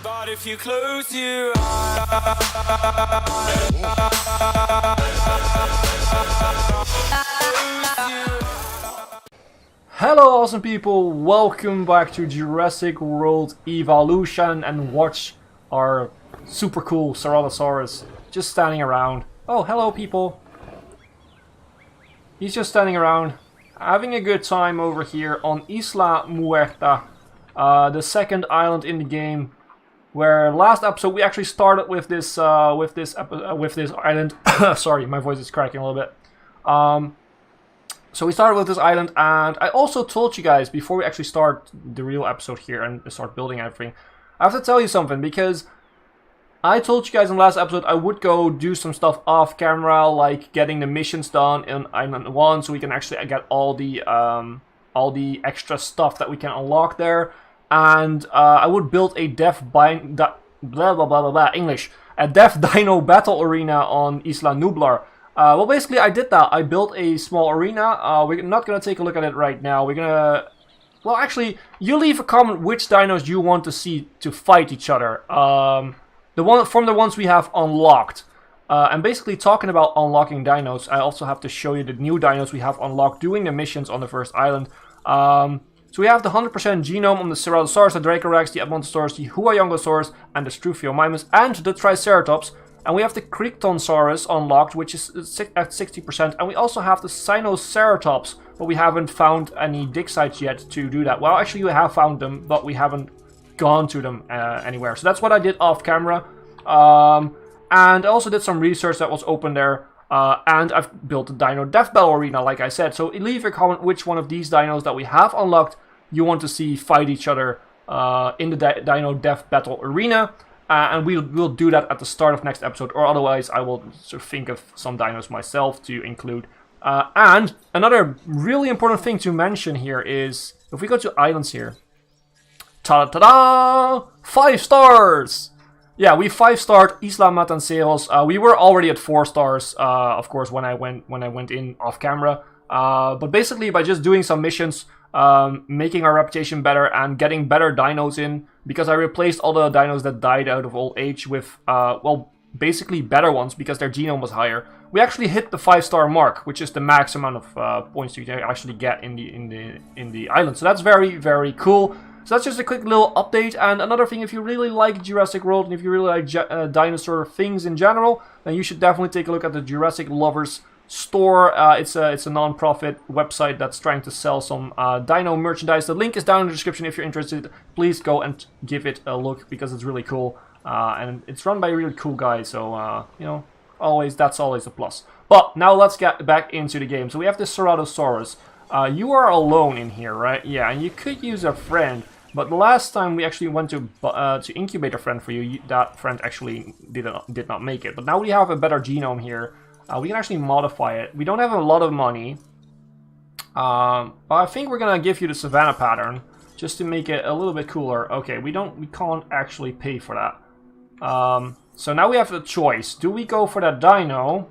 But if you close your eyes, hello awesome people, welcome back to Jurassic World Evolution, and watch our super cool Ceratosaurus just standing around. Oh, hello people. He's just standing around, having a good time over here on Isla Muerta, the second island in the game. Where last episode we actually started with this island. Sorry, my voice is cracking a little bit. So we started with this island, and I also told you guys before we actually start the real episode here and start building everything, I have to tell you something, because I told you guys in the last episode I would go do some stuff off camera, like getting the missions done in Island 1, so we can actually get all the extra stuff that we can unlock there. And I would build a deaf dino battle arena on Isla Nublar. Well, basically, I did that. I built a small arena. We're not gonna take a look at it right now. We're gonna, well, actually, you leave a comment which dinos you want to see to fight each other. The ones we have unlocked. And basically, talking about unlocking dinos, I also have to show you the new dinos we have unlocked doing the missions on the first island. So we have the 100% genome on the Ceratosaurus, the Dracorex, the Edmontosaurus, the Huayongosaurus, and the Struthiomimus, and the Triceratops. And we have the Crichtonsaurus unlocked, which is at 60%. And we also have the Sinoceratops, but we haven't found any dig sites yet to do that. Well, actually, we have found them, but we haven't gone to them anywhere. So that's what I did off camera. And I also did some research that was open there. And I've built a Dino Death Battle Arena, like I said. So leave a comment which one of these dinos that we have unlocked you want to see fight each other in the Dino Death Battle Arena. And we'll do that at the start of next episode, or otherwise I will sort of think of some dinos myself to include. And another really important thing to mention here is, if we go to islands here, ta-da-da-da! 5 stars! Yeah, we 5-starred Isla Matanceros. We were already at 4 stars, of course, when I went in off camera. But basically, by just doing some missions, making our reputation better and getting better dinos in, because I replaced all the dinos that died out of old age with, well, basically better ones because their genome was higher. We actually hit the 5-star mark, which is the max amount of points you can actually get in the island. So that's very, very cool. So that's just a quick little update. And another thing, if you really like Jurassic World and if you really like dinosaur things in general, then you should definitely take a look at the Jurassic Lovers store. It's a non-profit website that's trying to sell some dino merchandise. The link is down in the description if you're interested. Please go and give it a look because it's really cool. And it's run by a really cool guy, so you know, that's always a plus. But now let's get back into the game. So we have this Ceratosaurus. You are alone in here, right? Yeah, and you could use a friend. But the last time we actually went to incubate a friend for you, that friend actually did not make it. But now we have a better genome here. We can actually modify it. We don't have a lot of money. But I think we're gonna give you the Savannah pattern just to make it a little bit cooler. Okay, we can't actually pay for that. So now we have the choice. Do we go for that dino?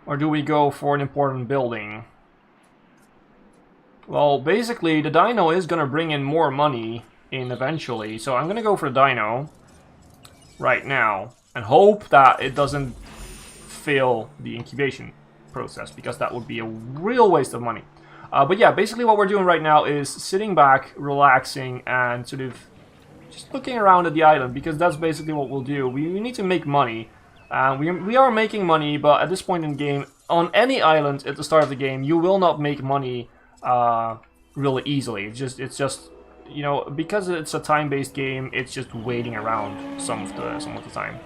Or do we go for an important building? Well, basically, the dino is going to bring in more money in eventually. So I'm going to go for the dino right now and hope that it doesn't fail the incubation process, because that would be a real waste of money. But yeah, basically what we're doing right now is sitting back, relaxing, and sort of just looking around at the island, because that's basically what we'll do. We need to make money. We are making money, but at this point in the game, on any island at the start of the game, you will not make money really easily. It's just, you know, because it's a time-based game, it's just waiting around some of the time,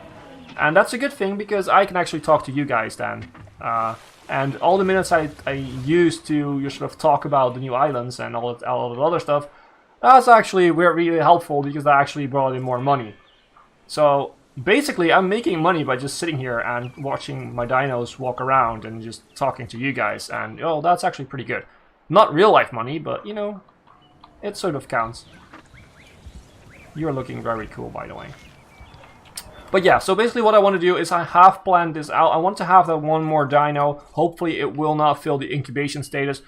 and that's a good thing because I can actually talk to you guys then. And all the minutes I used to sort of talk about the new islands and all the other stuff, that's actually really helpful because that actually brought in more money. So basically, I'm making money by just sitting here and watching my dinos walk around and just talking to you guys, and oh, that's actually pretty good. Not real life money, but you know, it sort of counts. You're looking very cool, by the way. But yeah, so basically what I want to do is I have planned this out. I want to have that one more dino. Hopefully it will not fail the incubation status.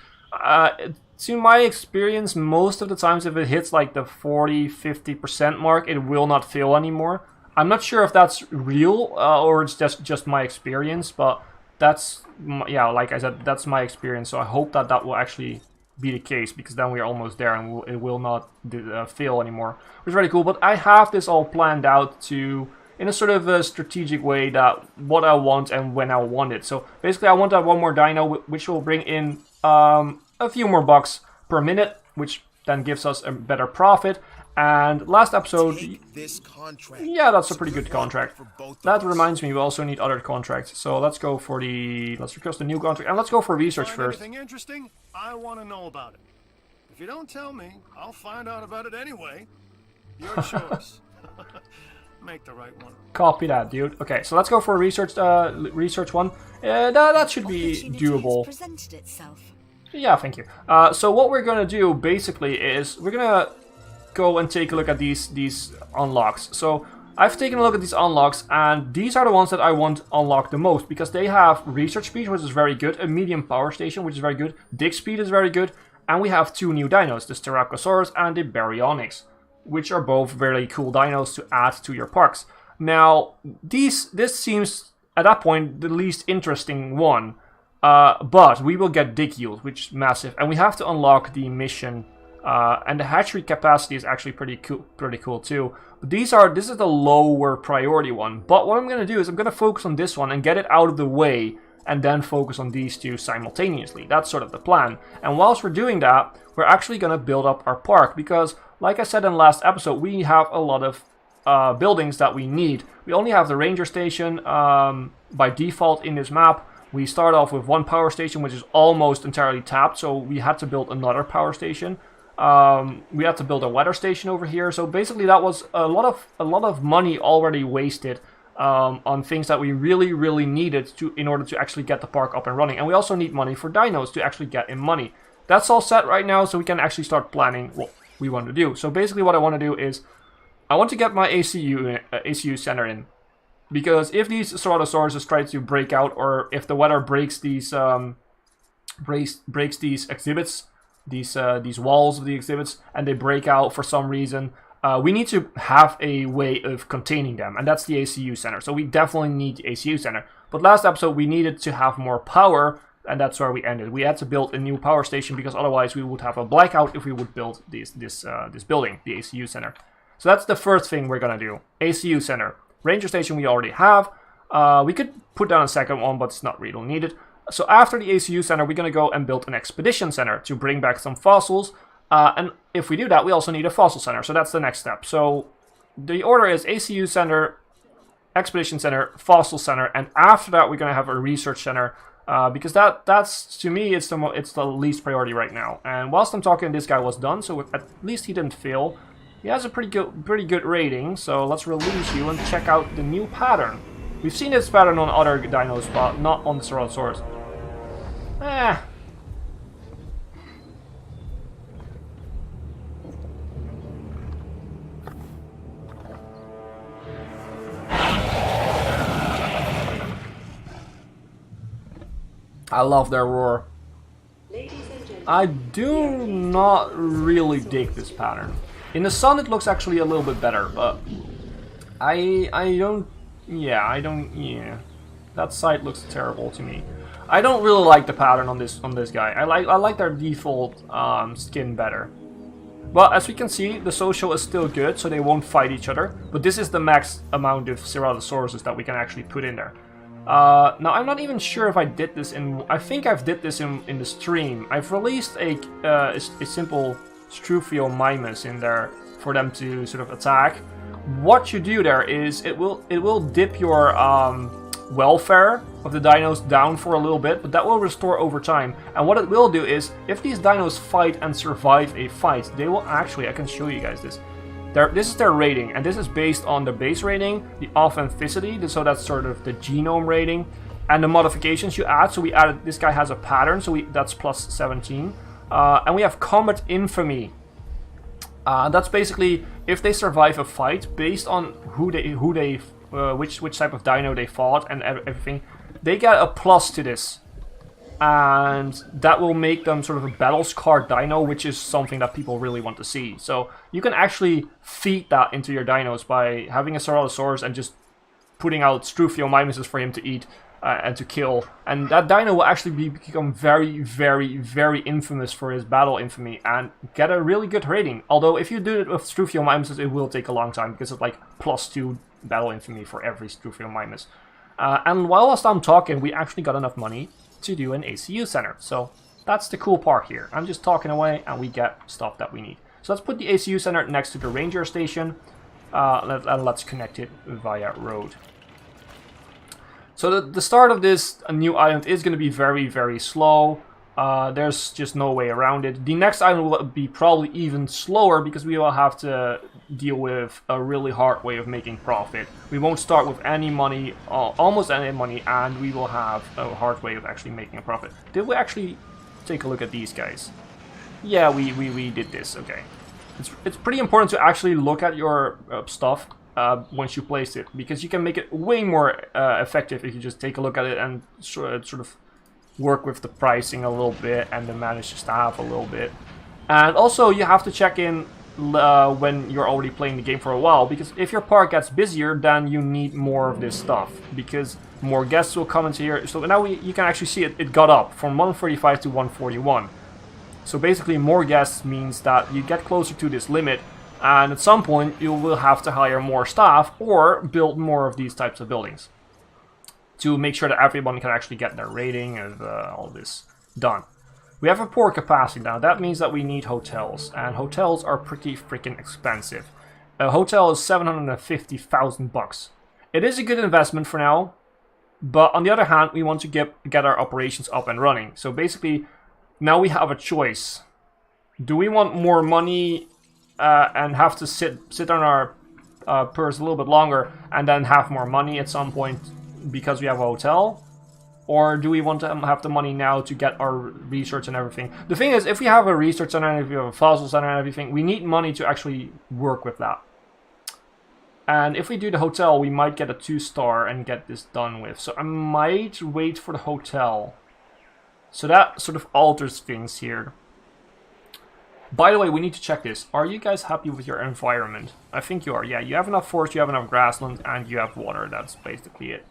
to my experience, most of the times if it hits like the 40-50% mark, it will not fail anymore. I'm not sure if that's real or it's just my experience, but that's, yeah, like I said, that's my experience. So I hope that that will actually be the case, because then we are almost there and it will not fail anymore, which is really cool. But I have this all planned out to, in a sort of a strategic way, that what I want and when I want it. So basically I want to have one more dino, which will bring in a few more bucks per minute, which then gives us a better profit. And last episode, yeah, that's a pretty good contract. That reminds me, we also need other contracts. So let's go for let's request the new contract, and let's go for research first. Anything interesting? I want to know about it. If you don't tell me, I'll find out about it anyway. Your choice. Make the right one. Copy that, dude. Okay, so let's go for a research one. That should be doable. Yeah, thank you. So what we're gonna do basically is we're gonna go and take a look at these unlocks. So I've taken a look at these unlocks, and these are the ones that I want unlocked the most, because they have research speed, which is very good, a medium power station, which is very good, dig speed is very good, and we have two new dinos, the Styracosaurus and the Baryonyx, which are both very cool dinos to add to your parks. Now, this seems at that point the least interesting one, but we will get dig yield, which is massive, and we have to unlock the mission. And the hatchery capacity is actually pretty cool too. But this is the lower priority one. But what I'm gonna do is I'm gonna focus on this one and get it out of the way, and then focus on these two simultaneously. That's sort of the plan. And whilst we're doing that, we're actually gonna build up our park, because, like I said in the last episode, we have a lot of buildings that we need. We only have the ranger station by default in this map. We start off with one power station, which is almost entirely tapped, so we had to build another power station. We had to build a weather station over here, so basically that was a lot of money already wasted on things that we really needed in order to actually get the park up and running. And we also need money for dinos to actually get in money. That's all set right now, so we can actually start planning what we want to do. So basically what I want to do is I want to get my ACU center in, because if these Ceratosaurus try to break out, or if the weather breaks these breaks these exhibits, these walls of the exhibits, and they break out for some reason, we need to have a way of containing them, and that's the ACU center. So we definitely need the ACU center. But last episode we needed to have more power, and that's where we ended. We had to build a new power station, because otherwise we would have a blackout if we would build this building, the ACU center. So that's the first thing we're gonna do. ACU center. Ranger station we already have. We could put down a second one, but it's not really needed. So after the ACU center, we're going to go and build an expedition center to bring back some fossils. And if we do that, we also need a fossil center. So that's the next step. So the order is ACU center, expedition center, fossil center, and after that, we're going to have a research center. Because that's, to me, it's the least priority right now. And whilst I'm talking, this guy was done, so at least he didn't fail. He has a pretty good rating, so let's release you and check out the new pattern. We've seen this pattern on other dinos, but not on the Ceratosaurus. I love their roar. I do not really dig this pattern. In the sun it looks actually a little bit better, but I don't. That side looks terrible to me. I don't really like the pattern on this guy. I like their default skin better. But as we can see, the social is still good, so they won't fight each other. But this is the max amount of Ceratosaurus that we can actually put in there. Now I'm not even sure if I did this in. I think I've did this in the stream. I've released a simple Strufio Mimus in there for them to sort of attack. What you do there is it will dip your welfare of the dinos down for a little bit, but that will restore over time. And what it will do is, if these dinos fight and survive a fight, they will actually, I can show you guys this. This is their rating, and this is based on the base rating, the authenticity, so that's sort of the genome rating, and the modifications you add. So we added, this guy has a pattern, so that's plus 17. And we have combat infamy. That's basically if they survive a fight based on which type of dino they fought and everything, they get a plus to this. and that will make them sort of a battle scarred dino, which is something that people really want to see. So you can actually feed that into your dinos by having a Ceratosaurus and just putting out Struthiomimuses for him to eat and to kill. And that dino will actually become very, very, very infamous for his battle infamy and get a really good rating. Although if you do it with Struthiomimuses, it will take a long time because it's like +2 battle infamy for every Struthiomimus. And whilst I'm talking, we actually got enough money to do an ACU center. So that's the cool part here. I'm just talking away and we get stuff that we need. So let's put the ACU center next to the ranger station. And let's connect it via road. So the start of this new island is going to be very, very slow. There's just no way around it. The next island will be probably even slower because we will have to deal with a really hard way of making profit. We won't start with any money, almost any money, and we will have a hard way of actually making a profit. Did we actually take a look at these guys? Yeah, we did this, okay. It's pretty important to actually look at your stuff once you place it, because you can make it way more effective if you just take a look at it and sort of work with the pricing a little bit and then manage the staff a little bit. And also you have to check in when you're already playing the game for a while, because if your park gets busier, then you need more of this stuff, because more guests will come into here. So now you can actually see it got up from 135 to 141. So basically more guests means that you get closer to this limit, and at some point you will have to hire more staff or build more of these types of buildings to make sure that everyone can actually get their rating and all this done. We have a poor capacity now. That means that we need hotels, and hotels are pretty freaking expensive. A hotel is 750,000 bucks. It is a good investment for now, but on the other hand, we want to get our operations up and running. So basically, now we have a choice. Do we want more money and have to sit on our purse a little bit longer and then have more money at some point because we have a hotel? Or do we want to have the money now to get our research and everything? The thing is, if we have a research center and if we have a fossil center and everything, we need money to actually work with that. And if we do the hotel, we might get a 2-star and get this done with. So I might wait for the hotel. So that sort of alters things here. By the way, we need to check this. Are you guys happy with your environment? I think you are. Yeah, you have enough forest, you have enough grassland, and you have water. That's basically it.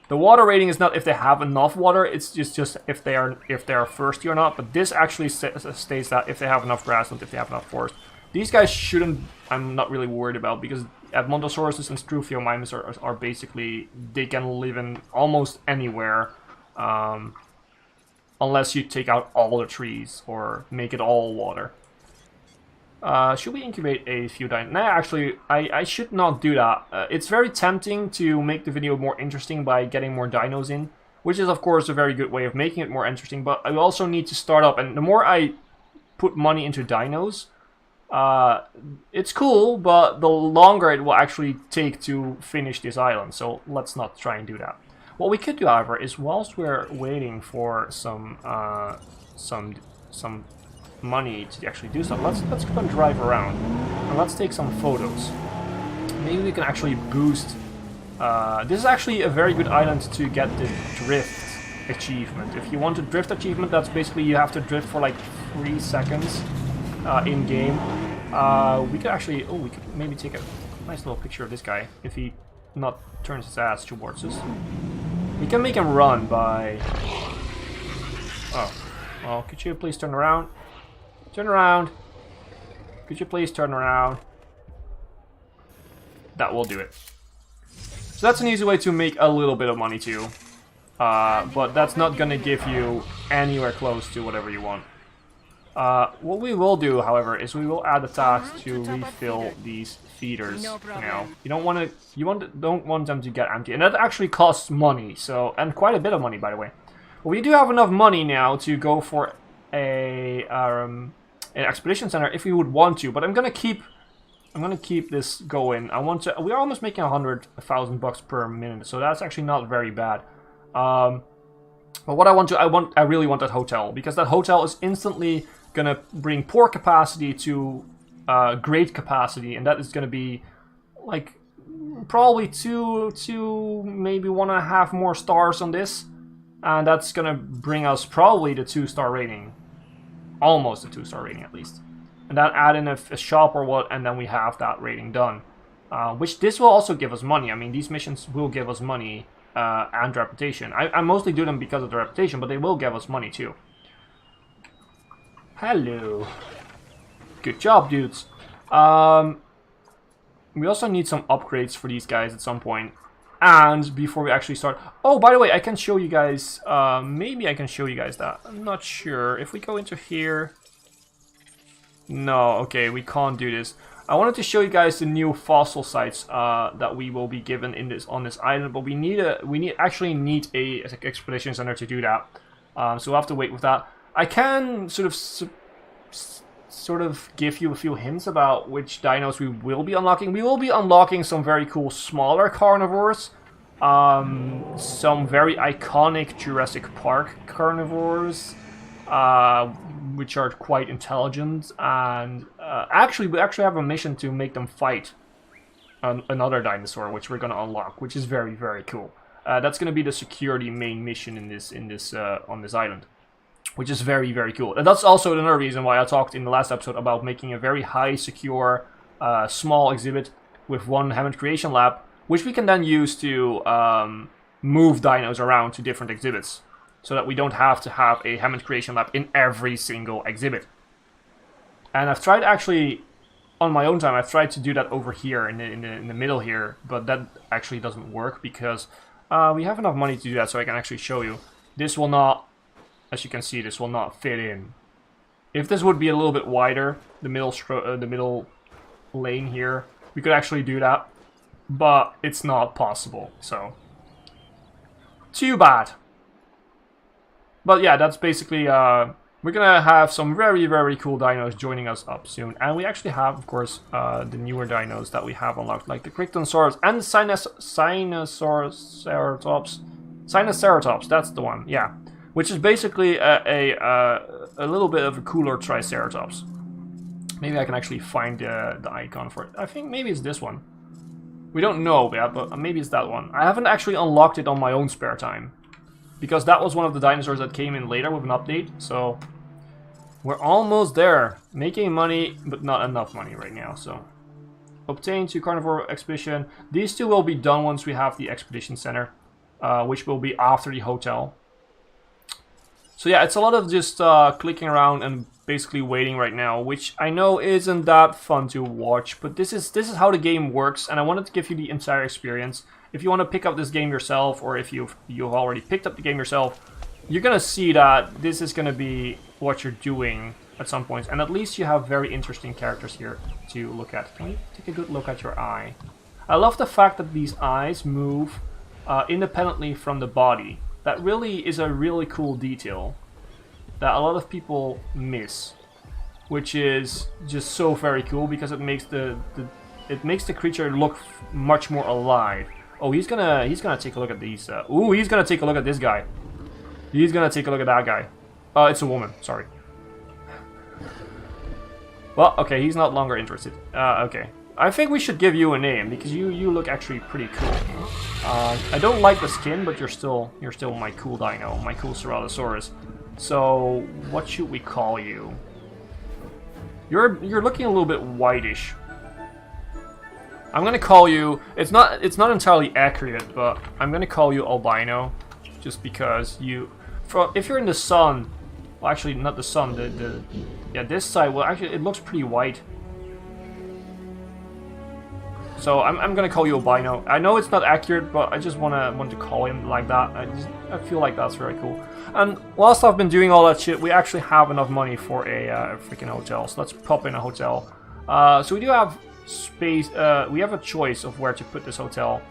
The water rating is not if they have enough water, it's just if they are thirsty or not. But this actually states that if they have enough grassland, if they have enough forest. These guys shouldn't, I'm not really worried about, because Edmontosauruses and Struthiomimus are basically, they can live in almost anywhere. Unless you take out all the trees or make it all water. Should we incubate a few dinos? Nah, actually, I should not do that. It's very tempting to make the video more interesting by getting more dinos in, which is of course a very good way of making it more interesting, but I also need to start up, and the more I put money into dinos, it's cool, but the longer it will actually take to finish this island, so let's not try and do that. What we could do, however, is whilst we're waiting for some money to actually do something, let's go and drive around and let's take some photos. Maybe we can actually boost. This is actually a very good island to get the drift achievement. If you want a drift achievement, that's basically you have to drift for like 3 seconds in game. We could actually, we could maybe take a nice little picture of this guy if he not turns his ass towards us. We can make him run by... Oh, well, could you please turn around? Turn around. Could you please turn around? That will do it. So that's an easy way to make a little bit of money too. But that's not gonna give you anywhere close to whatever you want. What we will do, however, is we will add a task to refill these feeders now. You don't want them to get empty, and that actually costs money. So, and quite a bit of money, by the way. But we do have enough money now to go for an expedition center if we would want to. But I'm gonna keep this going. We're almost making 100,000 bucks per minute, so that's actually not very bad. But what I really want that hotel, because that hotel is instantly gonna bring poor capacity to great capacity, and that is gonna be like probably two, maybe 1.5 more stars on this. And that's gonna bring us probably the 2-star rating. Almost a 2-star rating at least. And then add in a shop or what, and then we have that rating done. Which this will also give us money. I mean, these missions will give us money and reputation. I mostly do them because of the reputation, but they will give us money too. Hello. Good job, dudes. We also need some upgrades for these guys at some point. And before we actually start... Oh, by the way, I can show you guys... maybe I can show you guys that. I'm not sure. If we go into here... No, okay, we can't do this. I wanted to show you guys the new fossil sites that we will be given in on this island, but we actually need a expedition center to do that. So we'll have to wait with that. I can sort of give you a few hints about which dinos we will be unlocking. We will be unlocking some very cool smaller carnivores, some very iconic Jurassic Park carnivores, which are quite intelligent, and actually we have a mission to make them fight another dinosaur, which we're going to unlock, which is very, very cool. That's going to be the security main mission on this island, which is very, very cool. And that's also another reason why I talked in the last episode about making a very high secure small exhibit with one Hammond Creation Lab, which we can then use to move dinos around to different exhibits, so that we don't have to have a Hammond Creation Lab in every single exhibit. And I've tried actually, on my own time, I've tried to do that over here in the middle here, but that actually doesn't work because we have enough money to do that, so I can actually show you. This will not, as you can see, this will not fit in. If this would be a little bit wider, the middle lane here, we could actually do that, but it's not possible, so too bad. But yeah, that's basically, we're gonna have some very, very cool dinos joining us up soon. And we actually have, of course, the newer dinos that we have unlocked, like the Crichtonsaurus and the Sinoceratops, that's the one, yeah. Which is basically a little bit of a cooler Triceratops. Maybe I can actually find the icon for it. I think maybe it's this one. We don't know yet, but maybe it's that one. I haven't actually unlocked it on my own spare time, because that was one of the dinosaurs that came in later with an update, so we're almost there. Making money, but not enough money right now, so. Obtain to Carnival Exhibition. These two will be done once we have the Expedition Center, which will be after the hotel. So yeah, it's a lot of just clicking around and basically waiting right now, which I know isn't that fun to watch, but this is how the game works, and I wanted to give you the entire experience. If you want to pick up this game yourself, or if you've already picked up the game yourself, you're gonna see that this is gonna be what you're doing at some points, and at least you have very interesting characters here to look at. Can you take a good look at your eye? I love the fact that these eyes move independently from the body. That really is a really cool detail that a lot of people miss, which is just so very cool because it makes the creature look much more alive. Oh, he's gonna take a look at these. Ooh, he's gonna take a look at this guy. He's gonna take a look at that guy. It's a woman. Sorry. Well, okay, he's not longer interested. Okay, I think we should give you a name because you look actually pretty cool. I don't like the skin, but you're still my cool dino, my cool Ceratosaurus. So what should we call you? You're looking a little bit whitish. I'm gonna call you. It's not entirely accurate, but I'm gonna call you albino, just because if you're in the sun, well, actually not the sun. This side. Well, actually, it looks pretty white. So I'm gonna call you albino. I know it's not accurate, but I just want to call him like that. I feel like that's very cool. And whilst I've been doing all that shit, we actually have enough money for a freaking hotel. So let's pop in a hotel. So we do have space. We have a choice of where to put this hotel.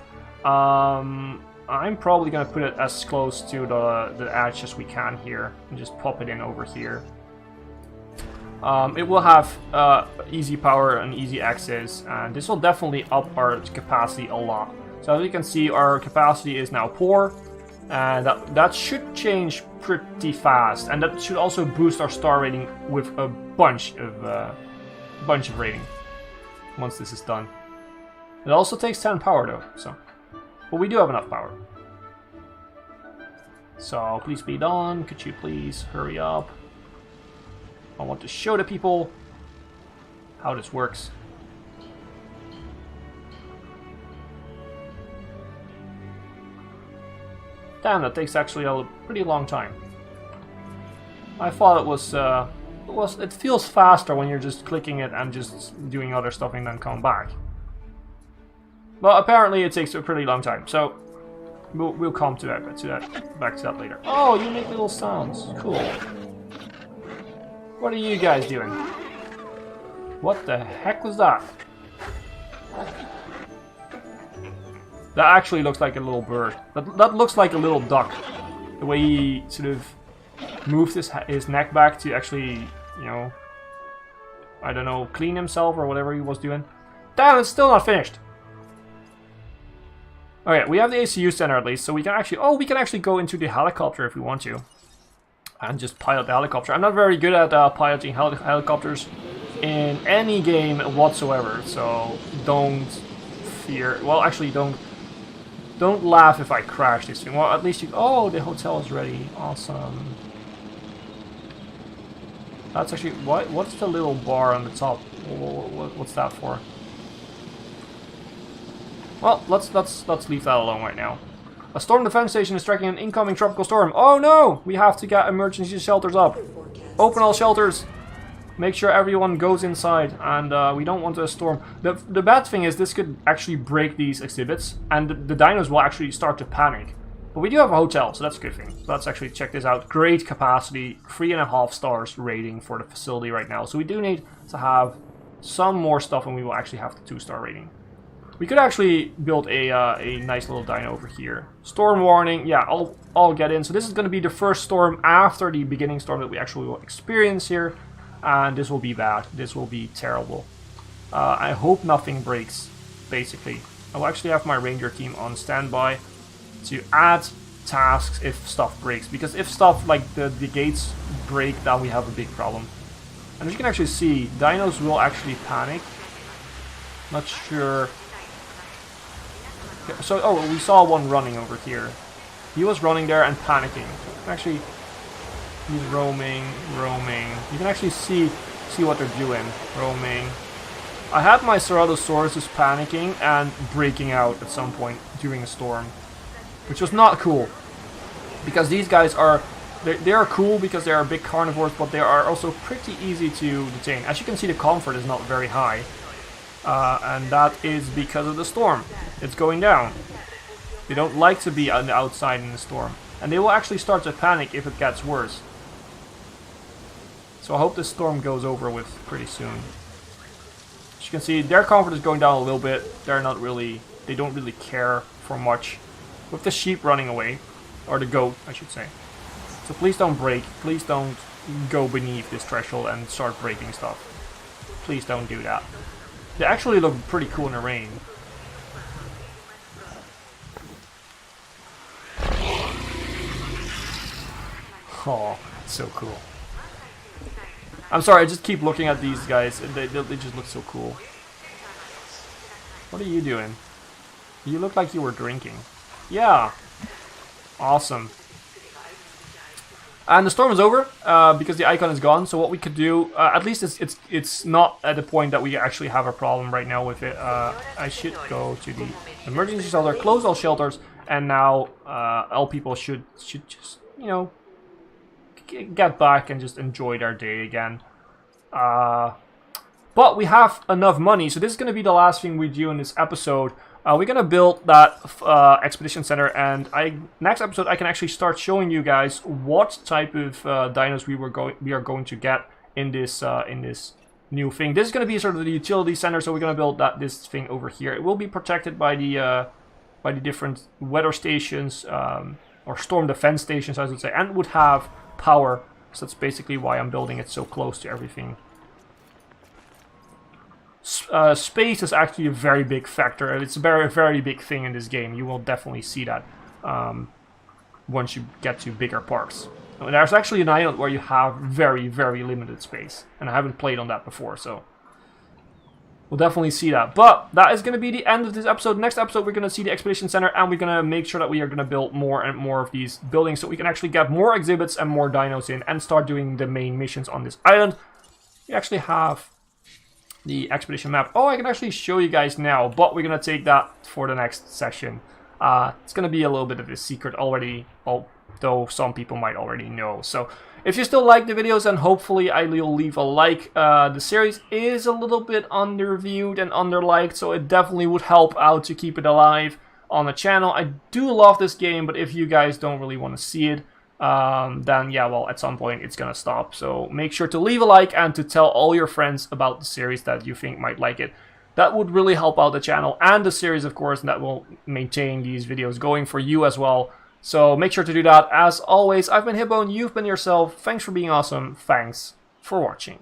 I'm probably gonna put it as close to the edge as we can here, and just pop it in over here. It will have easy power and easy access, and this will definitely up our capacity a lot. So as you can see, our capacity is now 4, and that should change pretty fast, and that should also boost our star rating with a bunch of rating once this is done. It also takes 10 power though, so, but we do have enough power. So please be done. Could you please hurry up? I want to show the people how this works. Damn, that takes actually a pretty long time. I thought it was, it feels faster when you're just clicking it and just doing other stuff and then come back. Well, apparently it takes a pretty long time, so we'll come to that, back to that later. Oh, you make little sounds. Cool. What are you guys doing? What the heck was that? That actually looks like a little bird. That looks like a little duck. The way he sort of moves his neck back to actually, you know, I don't know, clean himself or whatever he was doing. Damn, it's still not finished. Okay, we have the ACU center at least, so we can actually go into the helicopter if we want to. And just pilot the helicopter. I'm not very good at piloting helicopters in any game whatsoever, so don't fear. Well, actually, don't laugh if I crash this thing. Well, at least you. Oh, the hotel is ready. Awesome. That's actually what's the little bar on the top? What's that for? Well, let's leave that alone right now. A storm defense station is tracking an incoming tropical storm. Oh no! We have to get emergency shelters up. Open all shelters. Make sure everyone goes inside, and we don't want a storm. The bad thing is this could actually break these exhibits, and the dinos will actually start to panic. But we do have a hotel, so that's a good thing. Let's actually check this out. Great capacity, 3.5 stars rating for the facility right now. So we do need to have some more stuff, and we will actually have the 2-star rating. We could actually build a nice little dino over here. Storm warning, yeah, I'll get in. So this is going to be the first storm after the beginning storm that we actually will experience here. And this will be bad. This will be terrible. I hope nothing breaks, basically. I will actually have my ranger team on standby to add tasks if stuff breaks. Because if stuff like the gates break, then we have a big problem. And as you can actually see, dinos will actually panic. Not sure. So, oh, we saw one running over here. He was running there and panicking. Actually, he's roaming. You can actually see what they're doing. Roaming. I had my Ceratosaurus just panicking and breaking out at some point during a storm, which was not cool. Because these guys are, they are cool because they are big carnivores, but they are also pretty easy to detain. As you can see, the comfort is not very high. And that is because of the storm. It's going down. They don't like to be on the outside in the storm. And they will actually start to panic if it gets worse. So I hope this storm goes over with pretty soon. As you can see, their comfort is going down a little bit. They don't really care for much. With the sheep running away. Or the goat, I should say. So please don't break. Please don't go beneath this threshold and start breaking stuff. Please don't do that. They actually look pretty cool in the rain. Oh, it's so cool. I'm sorry, I just keep looking at these guys. They just look so cool. What are you doing? You look like you were drinking. Yeah. Awesome. And the storm is over because the icon is gone. So what we could do, at least it's not at the point that we actually have a problem right now with it. I should go to the emergency shelter, close all shelters, and now all people should just, you know, get back and just enjoy their day again. But we have enough money, so this is going to be the last thing we do in this episode. We're going to build that expedition center, and next episode I can actually start showing you guys what type of dinos we are going to get in this new thing. This is going to be sort of the utility center, so we're going to build this thing over here. It will be protected by the different weather stations, or storm defense stations, I should say, and would have power. So that's basically why I'm building it so close to everything. Space is actually a very big factor. It's a very, very big thing in this game. You will definitely see that once you get to bigger parks. There's actually an island where you have very, very limited space. And I haven't played on that before, so... we'll definitely see that. But that is going to be the end of this episode. Next episode, we're going to see the Expedition Center, and we're going to make sure that we are going to build more and more of these buildings so we can actually get more exhibits and more dinos in and start doing the main missions on this island. We actually have the expedition map. Oh, I can actually show you guys now, but we're going to take that for the next session. It's going to be a little bit of a secret already, although some people might already know. So if you still like the videos, then hopefully you'll leave a like. The series is a little bit underviewed and underliked, so it definitely would help out to keep it alive on the channel. I do love this game, but if you guys don't really want to see it, then yeah, well, at some point it's gonna stop. So make sure to leave a like and to tell all your friends about the series that you think might like it. That would really help out the channel and the series, of course, and that will maintain these videos going for you as well. So make sure to do that. As always, I've been Hipbone, you've been yourself. Thanks for being awesome. Thanks for watching.